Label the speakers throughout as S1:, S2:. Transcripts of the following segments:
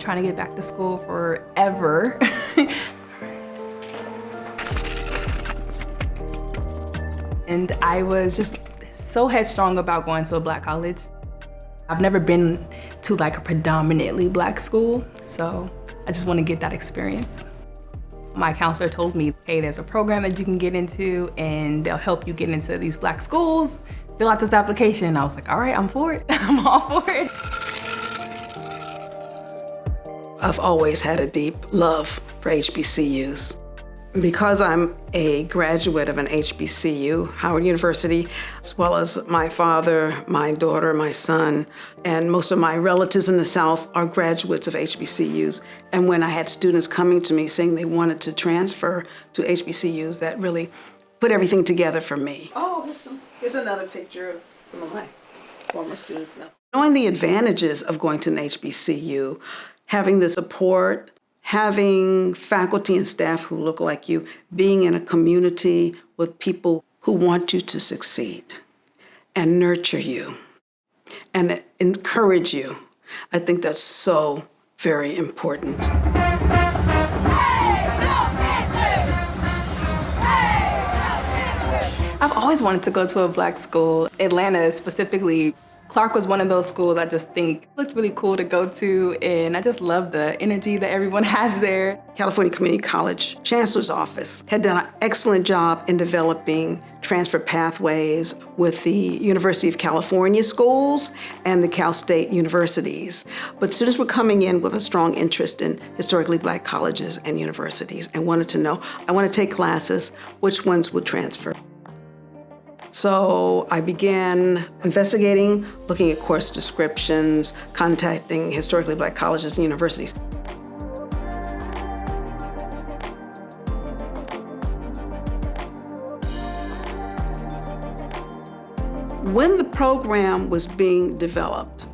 S1: trying to get back to school forever. And I was just so headstrong about going to a Black college. I've never been to like a predominantly Black school, so I just want to get that experience. My counselor told me, hey, there's a program that you can get into and they'll help you get into these Black schools. Fill out this application. I was like, all right, I'm for it. I'm all for it.
S2: I've always had a deep love for HBCUs. Because I'm a graduate of an HBCU, Howard University, as well as my father, my daughter, my son, and most of my relatives in the South are graduates of HBCUs. And when I had students coming to me saying they wanted to transfer to HBCUs, that really put everything together for me. Oh, here's another picture of some of my former students now. Knowing the advantages of going to an HBCU, having the support, having faculty and staff who look like you, being in a community with people who want you to succeed and nurture you and encourage you. I think that's so very important.
S1: I've always wanted to go to a Black school. Atlanta specifically. Clark was one of those schools I just think looked really cool to go to, and I just love the energy that everyone has there.
S2: California Community College Chancellor's Office had done an excellent job in developing transfer pathways with the University of California schools and the Cal State universities. But students were coming in with a strong interest in historically Black colleges and universities and wanted to know, I want to take classes, which ones would transfer? So I began investigating, looking at course descriptions, contacting historically Black colleges and universities. When the program was being developed,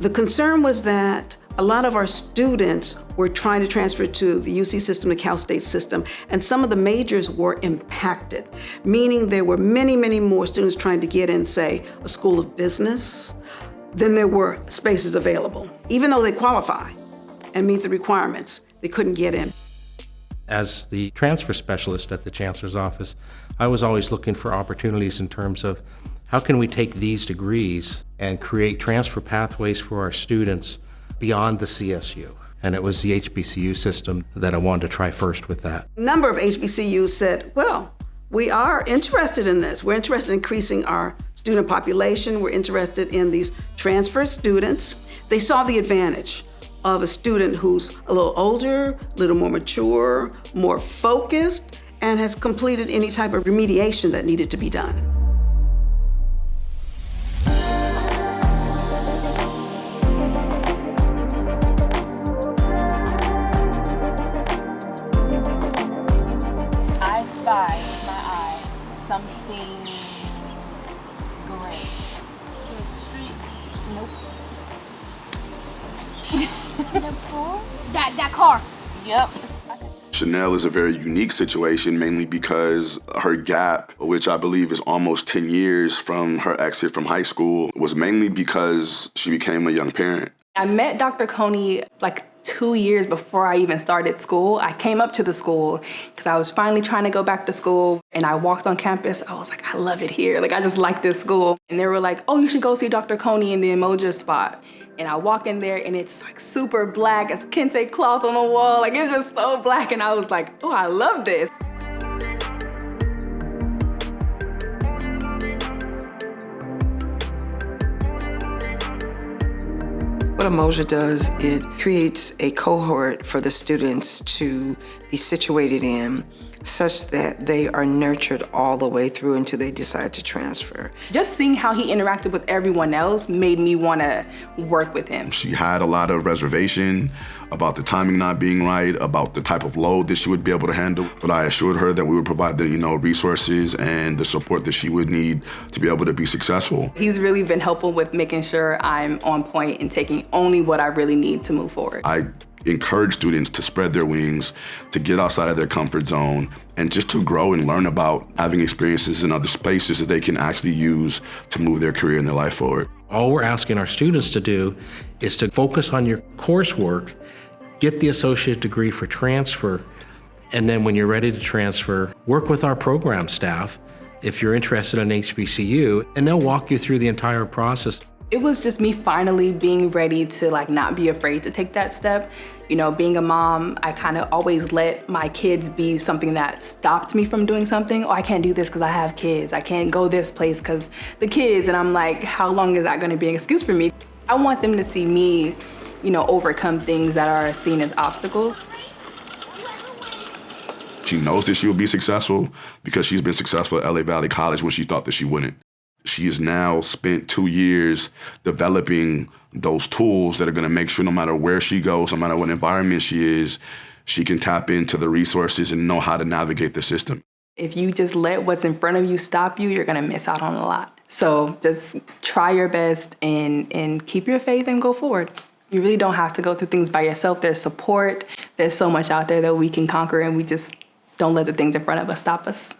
S2: the concern was that a lot of our students were trying to transfer to the UC system, the Cal State system, and some of the majors were impacted, meaning there were many, many more students trying to get in, say, a school of business than there were spaces available. Even though they qualify and meet the requirements, they couldn't get in.
S3: As the transfer specialist at the Chancellor's Office, I was always looking for opportunities in terms of how can we take these degrees and create transfer pathways for our students beyond the CSU. And it was the HBCU system that I wanted to try first with that.
S2: A number of HBCUs said, well, we are interested in this. We're interested in increasing our student population. We're interested in these transfer students. They saw the advantage of a student who's a little older, a little more mature, more focused, and has completed any type of remediation that needed to be done.
S1: Something great.
S4: The streets.
S1: Nope.
S4: The pool? That car.
S1: Yep.
S5: Chanel is a very unique situation, mainly because her gap, which I believe is almost 10 years from her exit from high school, was mainly because she became a young parent.
S1: I met Dr. Coney like 2 years before I even started school. I came up to the school because I was finally trying to go back to school, and I walked on campus. I was like, I love it here. Like, I just like this school. And they were like, oh, you should go see Dr. Coney in the Emoja spot. And I walk in there and it's like super Black, it's kente cloth on the wall. Like, it's just so Black. And I was like, oh, I love this.
S6: What Emoja does, it creates a cohort for the students to be situated in such that they are nurtured all the way through until they decide to transfer.
S1: Just seeing how he interacted with everyone else made me want to work with him.
S5: She had a lot of reservation about the timing not being right, about the type of load that she would be able to handle. But I assured her that we would provide the resources and the support that she would need to be able to be successful.
S1: He's really been helpful with making sure I'm on point and taking only what I really need to move forward.
S5: I encourage students to spread their wings, to get outside of their comfort zone, and just to grow and learn about having experiences in other spaces that they can actually use to move their career and their life forward.
S3: All we're asking our students to do is to focus on your coursework get the associate degree for transfer, and then when you're ready to transfer, work with our program staff if you're interested in HBCU, and they'll walk you through the entire process.
S1: It was just me finally being ready to not be afraid to take that step. You know, being a mom, I kind of always let my kids be something that stopped me from doing something. Oh, I can't do this because I have kids. I can't go this place because the kids. And I'm like, how long is that going to be an excuse for me? I want them to see me, overcome things that are seen as obstacles.
S5: She knows that she will be successful because she's been successful at LA Valley College when she thought that she wouldn't. She has now spent 2 years developing those tools that are going to make sure no matter where she goes, no matter what environment she is, she can tap into the resources and know how to navigate the system.
S1: If you just let what's in front of you stop you, you're going to miss out on a lot. So just try your best and keep your faith and go forward. You really don't have to go through things by yourself. There's support. There's so much out there that we can conquer, and we just don't let the things in front of us stop us.